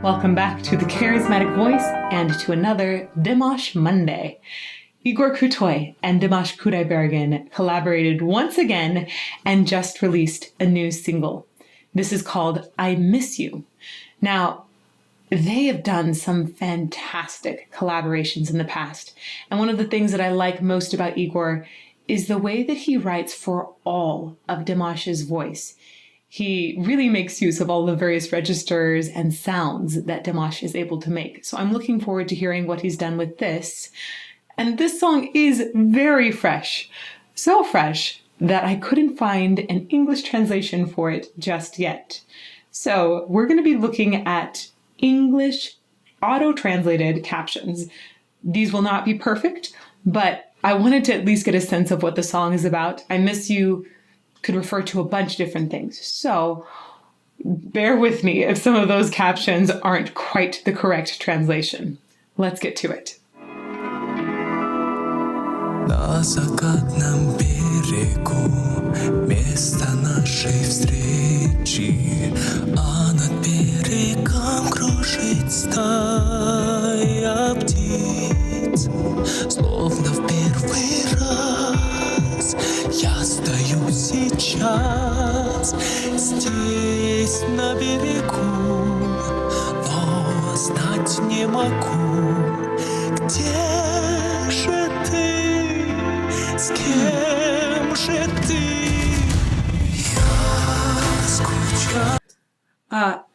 Welcome back to The Charismatic Voice and to another Dimash Monday. Igor Krutoy and Dimash Kudaibergen collaborated once again and just released a new single. This is called I Miss You. Now, they have done some fantastic collaborations in the past. And one of the things that I like most about Igor is the way that he writes for all of Dimash's voice. He really makes use of all the various registers and sounds that Dimash is able to make. So I'm looking forward to hearing what he's done with this. And this song is very fresh. So fresh that I couldn't find an English translation for it just yet. So we're going to be looking at English auto-translated captions. These will not be perfect, but I wanted to at least get a sense of what the song is about. I Miss You could refer to a bunch of different things. So bear with me if some of those captions aren't quite the correct translation. Let's get to it. На закатном берегу место нашей встречи, а над берегом кружит стая птиц. Словно в первый раз я стою сейчас здесь на берегу, но знать не могу, где же ты. С кем же ты? Я скучаю.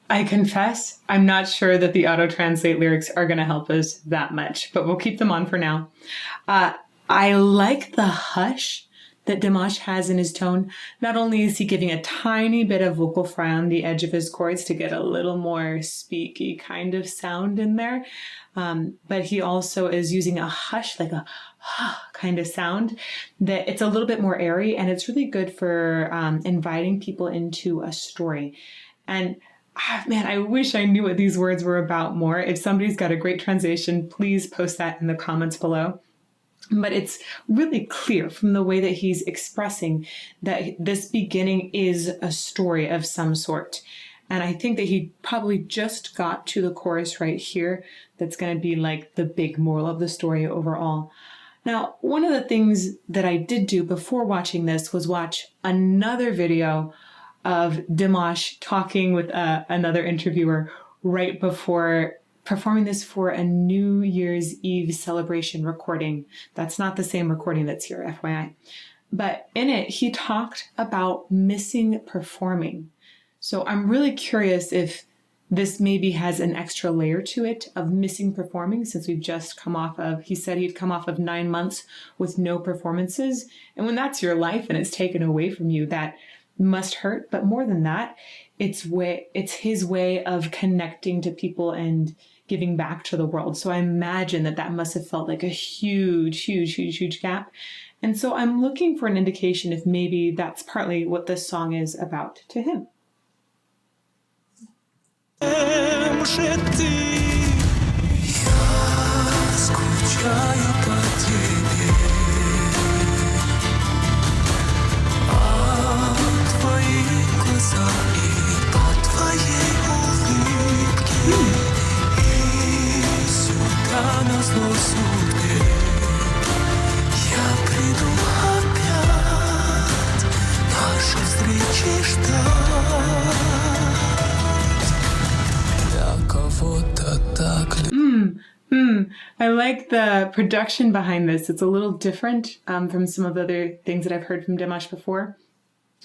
I confess, I'm not sure that the auto-translate lyrics are going to help us that much, but we'll keep them on for now. I like the hush that Dimash has in his tone. Not only is he giving a tiny bit of vocal fry on the edge of his chords to get a little more speaky kind of sound in there, but he also is using a hush, like a kind of sound, that it's a little bit more airy, and it's really good for inviting people into a story. And man, I wish I knew what these words were about more. If somebody's got a great translation, please post that in the comments below. But it's really clear from the way that he's expressing that this beginning is a story of some sort. And I think that he probably just got to the chorus right here. That's going to be like the big moral of the story overall. Now, one of the things that I did do before watching this was watch another video of Dimash talking with another interviewer right before performing this for a New Year's Eve celebration recording. That's not the same recording that's here, FYI. But in it, he talked about missing performing. So I'm really curious if this maybe has an extra layer to it of missing performing, since we've just come off of, he said he'd come off of 9 months with no performances. And when that's your life and it's taken away from you, that must hurt. But more than that, it's his way of connecting to people and giving back to the world. So I imagine that that must have felt like a huge gap. And so I'm looking for an indication if maybe that's partly what this song is about to him. I like the production behind this. It's a little different from some of the other things that I've heard from Dimash before.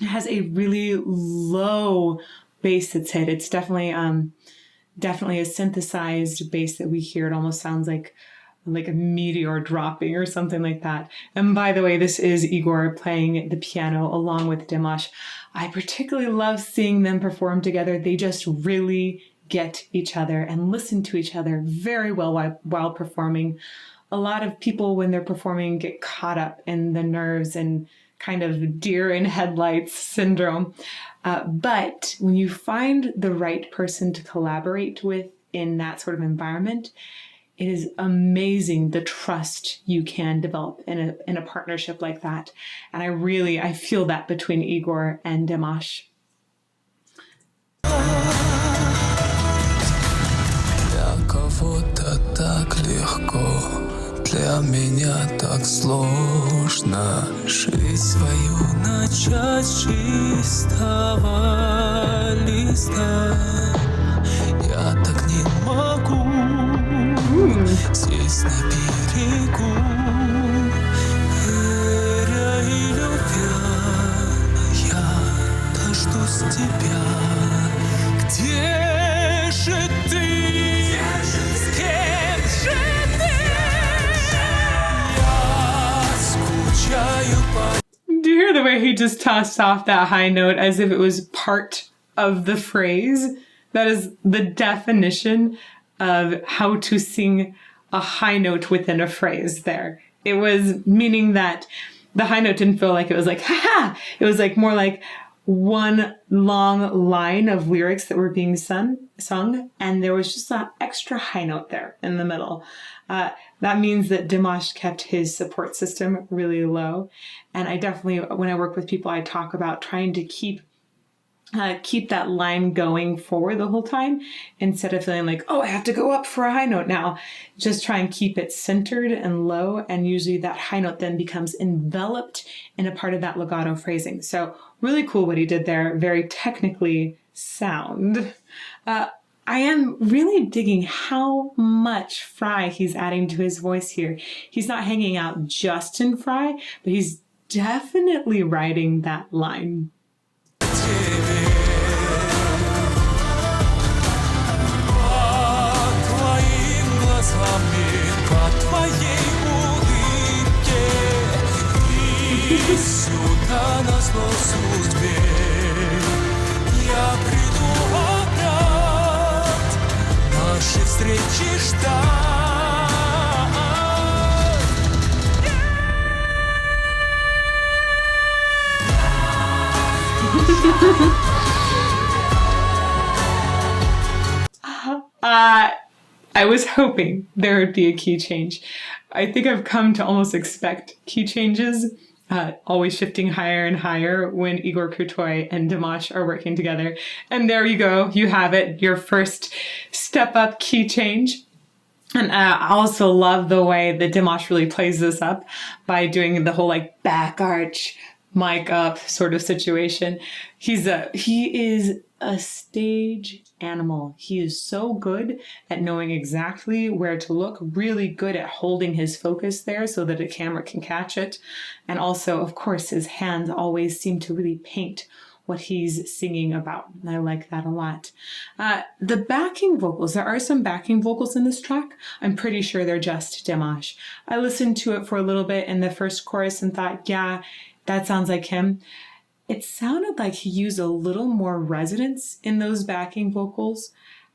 It has a really low bass that's hit. It's definitely a synthesized bass that we hear. It almost sounds like a meteor dropping or something like that. And by the way, this is Igor playing the piano along with Dimash. I particularly love seeing them perform together. They just really get each other and listen to each other very well while performing. A lot of people, when they're performing, get caught up in the nerves and kind of deer in headlights syndrome. But when you find the right person to collaborate with in that sort of environment, it is amazing the trust you can develop in a partnership like that. And I feel that between Igor and Dimash. легко, для меня так сложно жизнь свою начать с чистого листа. Я так не могу здесь на берегу, веря и любя, я дождусь тебя. Где же ты? С кем же ты? Я скучаю по... Do you hear the way he just tossed off that high note as if it was part of the phrase? That is the definition of how to sing a high note within a phrase there. It was meaning that the high note didn't feel like it was like, ha ha! It was like more like one long line of lyrics that were being sung, and there was just that extra high note there in the middle. That means that Dimash kept his support system really low. And I definitely, when I work with people, I talk about trying to keep that line going forward the whole time instead of feeling like, oh, I have to go up for a high note now. Just try and keep it centered and low, and usually that high note then becomes enveloped in a part of that legato phrasing. So really cool what he did there, very technically sound. I am really digging how much fry he's adding to his voice here. He's not hanging out just in fry, but he's definitely riding that line. По твоей улыбке и сюда назло судьбе я приду опять нашей встречи jдать. I was hoping there would be a key change. I think I've come to almost expect key changes, always shifting higher and higher when Igor, Krutoy, and Dimash are working together. And there you go. You have it. Your first step up key change. And I also love the way that Dimash really plays this up by doing the whole like back arch, mic up sort of situation. He is a stage animal. He is so good at knowing exactly where to look, really good at holding his focus there so that a camera can catch it. And also, of course, his hands always seem to really paint what he's singing about. And I like that a lot. The backing vocals, there are some backing vocals in this track. I'm pretty sure they're just Dimash. I listened to it for a little bit in the first chorus and thought, yeah, that sounds like him. It sounded like he used a little more resonance in those backing vocals,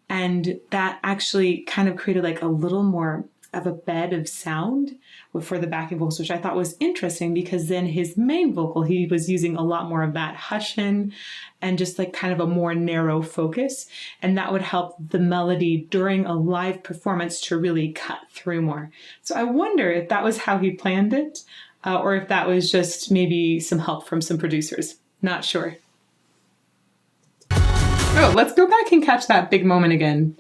and that actually kind of created like a little more of a bed of sound for the backing vocals, which I thought was interesting because then his main vocal, he was using a lot more of that hush-in and just like kind of a more narrow focus, and that would help the melody during a live performance to really cut through more. So I wonder if that was how he planned it, or if that was just maybe some help from some producers. Not sure. Oh, let's go back and catch that big moment again.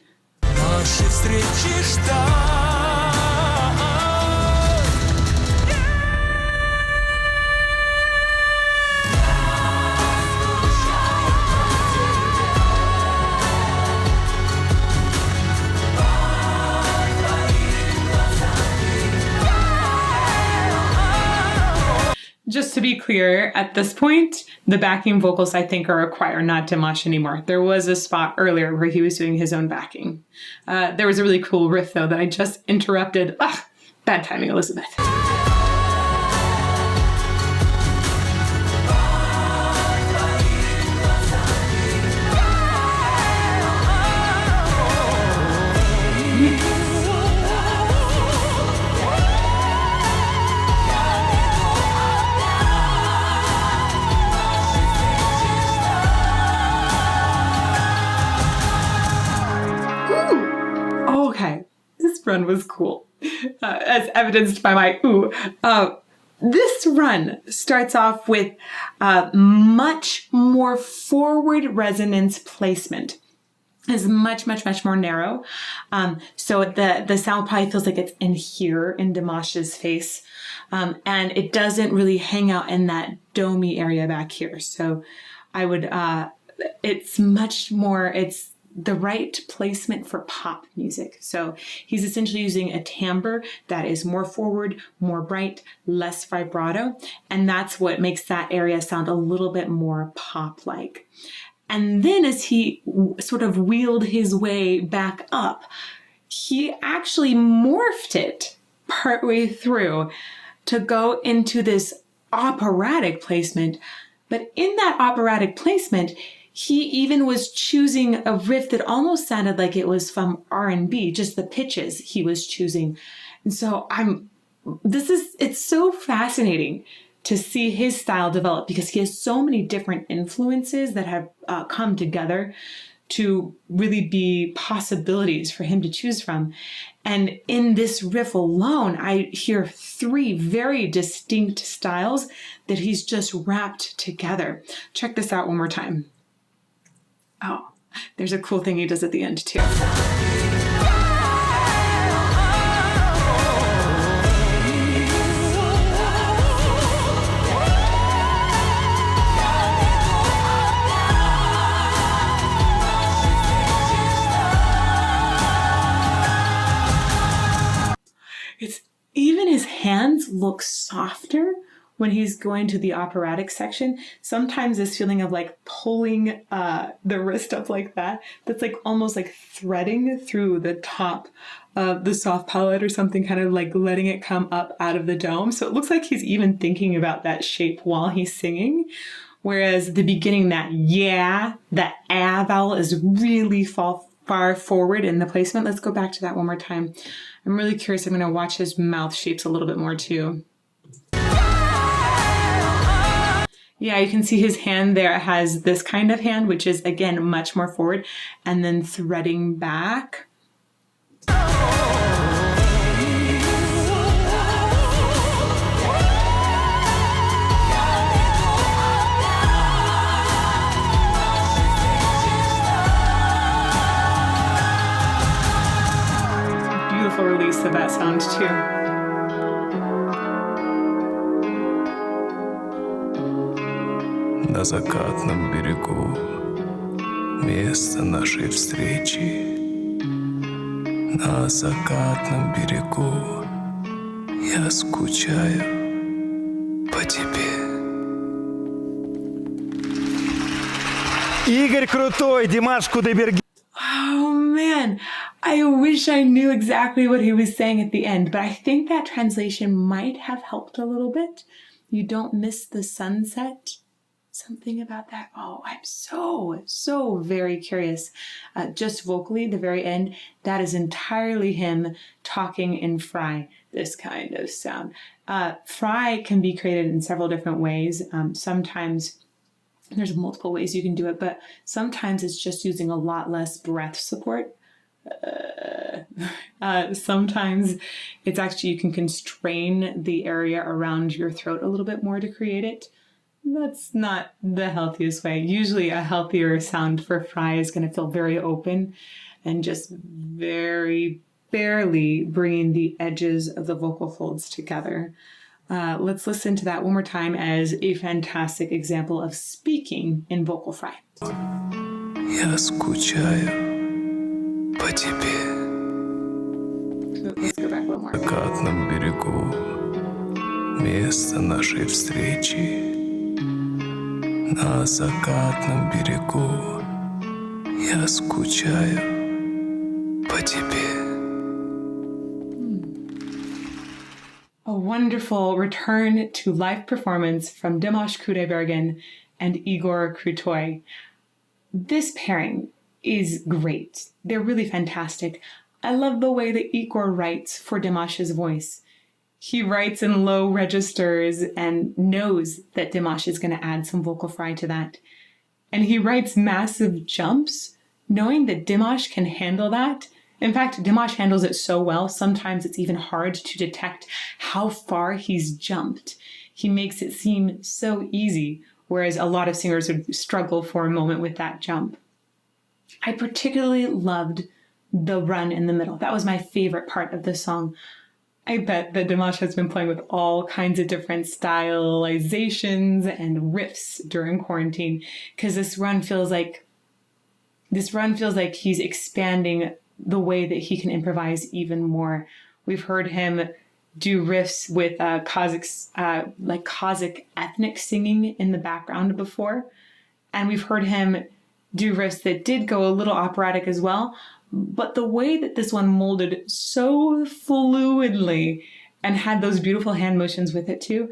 Just to be clear, at this point, the backing vocals, I think, are a choir, not Dimash anymore. There was a spot earlier where he was doing his own backing. There was a really cool riff, though, that I just interrupted. Bad timing, Elizabeth. Okay, this run was cool, as evidenced by my ooh. This run starts off with much more forward resonance placement. is much, much, much more narrow. So the sound probably feels like it's in here in Dimash's face. And it doesn't really hang out in that domey area back here. So I would, it's much more, it's the right placement for pop music. So he's essentially using a timbre that is more forward, more bright, less vibrato. And that's what makes that area sound a little bit more pop-like. And then as he sort of wheeled his way back up, he actually morphed it partway through to go into this operatic placement. But in that operatic placement, he even was choosing a riff that almost sounded like it was from R&B, just the pitches he was choosing. And so it's so fascinating to see his style develop because he has so many different influences that have come together to really be possibilities for him to choose from. And in this riff alone, I hear 3 very distinct styles that he's just wrapped together. Check this out one more time. Oh, there's a cool thing he does at the end too. Even his hands look softer when he's going to the operatic section. Sometimes this feeling of like pulling the wrist up like that, that's like almost like threading through the top of the soft palate or something, kind of like letting it come up out of the dome. So it looks like he's even thinking about that shape while he's singing. Whereas the beginning, that vowel is really far forward in the placement. Let's go back to that one more time. I'm really curious. I'm going to watch his mouth shapes a little bit more too. Yeah, you can see his hand there has this kind of hand, which is, again, much more forward, and then threading back. Beautiful release of that sound too. На закатном берегу место нашей встречи. На закатном берегу я скучаю по тебе. Игорь Крутой, Димаш Кудайберген. Oh man, I wish I knew exactly what he was saying at the end, but I think that translation might have helped a little bit. You don't miss the sunset. Something about that. Oh, I'm so very curious. Just vocally, the very end, that is entirely him talking in Fry, this kind of sound. Fry can be created in several different ways. Sometimes there's multiple ways you can do it, but sometimes it's just using a lot less breath support. Sometimes it's actually, you can constrain the area around your throat a little bit more to create it. That's not the healthiest way. Usually a healthier sound for Fry is going to feel very open and just very barely bringing the edges of the vocal folds together. Let's listen to that one more time as a fantastic example of speaking in vocal fry. Я скучаю по тебе. So let's go back a little more. На закатном берегу место нашей встречи. На закатном берегу я скучаю по тебе. A wonderful return to live performance from Dimash Kudaibergen and Igor Krutoy. This pairing is great. They're really fantastic. I love the way that Igor writes for Dimash's voice. He writes in low registers and knows that Dimash is going to add some vocal fry to that. And he writes massive jumps, knowing that Dimash can handle that. In fact, Dimash handles it so well, sometimes it's even hard to detect how far he's jumped. He makes it seem so easy, whereas a lot of singers would struggle for a moment with that jump. I particularly loved the run in the middle. That was my favorite part of the song. I bet that Dimash has been playing with all kinds of different stylizations and riffs during quarantine, because this run feels like he's expanding the way that he can improvise even more. We've heard him do riffs with Kazakh ethnic singing in the background before, and we've heard him do riffs that did go a little operatic as well. But the way that this one molded so fluidly and had those beautiful hand motions with it too,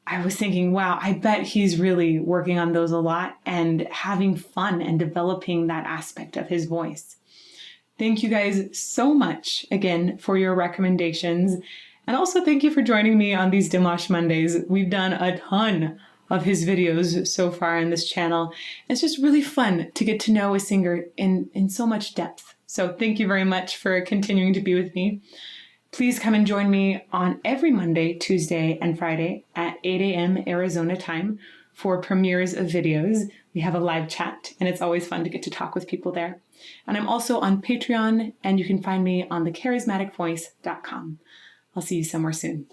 I was thinking, wow, I bet he's really working on those a lot and having fun and developing that aspect of his voice. Thank you guys so much again for your recommendations. And also thank you for joining me on these Dimash Mondays. We've done a ton of his videos so far in this channel. It's just really fun to get to know a singer in so much depth. So thank you very much for continuing to be with me. Please come and join me on every Monday, Tuesday, and Friday at 8 a.m. Arizona time for premieres of videos. We have a live chat, and it's always fun to get to talk with people there. And I'm also on Patreon, and you can find me on thecharismaticvoice.com. I'll see you somewhere soon.